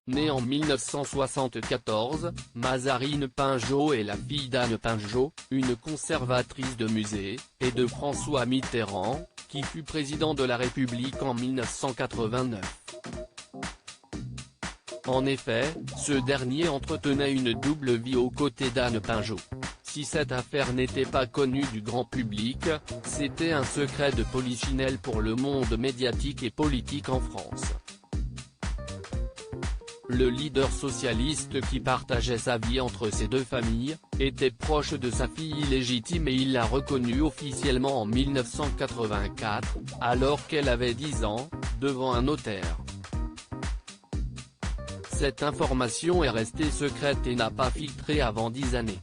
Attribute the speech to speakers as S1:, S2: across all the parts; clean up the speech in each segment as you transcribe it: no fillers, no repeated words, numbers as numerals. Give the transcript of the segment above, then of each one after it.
S1: Née en 1974, Mazarine Pinjot est la fille d'Anne Pinjot, une conservatrice de musée, et de François Mitterrand, qui fut président de la République en 1989. En effet, ce dernier entretenait une double vie aux côtés d'Anne Pinjot. Si cette affaire n'était pas connue du grand public, c'était un secret de polichinelle pour le monde médiatique et politique en France. Le leader socialiste qui partageait sa vie entre ces deux familles, était proche de sa fille illégitime et il l'a reconnue officiellement en 1984, alors qu'elle avait 10 ans, devant un notaire. Cette information est restée secrète et n'a pas filtré avant 10 années.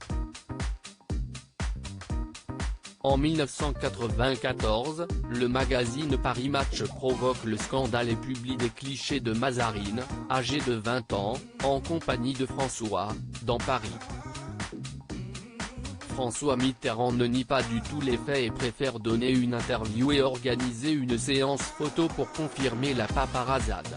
S1: En 1994, le magazine Paris Match provoque le scandale et publie des clichés de Mazarine, âgée de 20 ans, en compagnie de François, dans Paris. François Mitterrand ne nie pas du tout les faits et préfère donner une interview et organiser une séance photo pour confirmer la paparazade.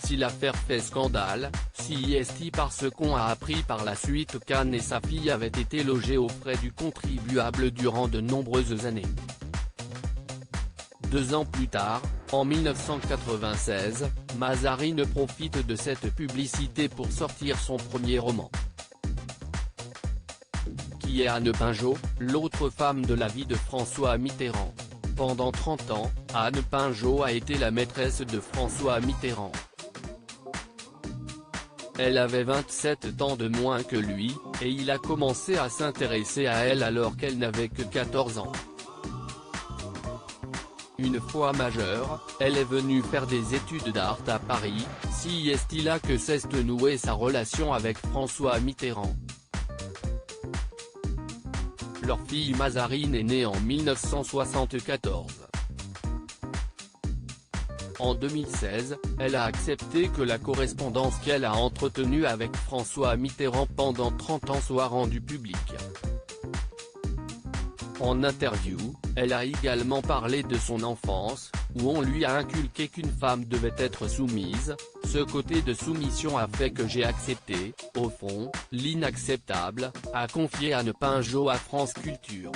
S1: Si l'affaire fait scandale, c'est parce qu'on a appris par la suite qu'Anne et sa fille avaient été logées aux frais du contribuable durant de nombreuses années. 2 ans plus tard, en 1996, Mazarine profite de cette publicité pour sortir son premier roman. Qui est Anne Pinjot, l'autre femme de la vie de François Mitterrand. Pendant 30 ans, Anne Pinjot a été la maîtresse de François Mitterrand. Elle avait 27 ans de moins que lui, et il a commencé à s'intéresser à elle alors qu'elle n'avait que 14 ans. Une fois majeure, elle est venue faire des études d'art à Paris, c'est là que s'est nouée sa relation avec François Mitterrand. Leur fille Mazarine est née en 1974. En 2016, elle a accepté que la correspondance qu'elle a entretenue avec François Mitterrand pendant 30 ans soit rendue publique. En interview, elle a également parlé de son enfance, où on lui a inculqué qu'une femme devait être soumise. Ce côté de soumission a fait que j'ai accepté, au fond, l'inacceptable, a confié Anne Pinjot à France Culture.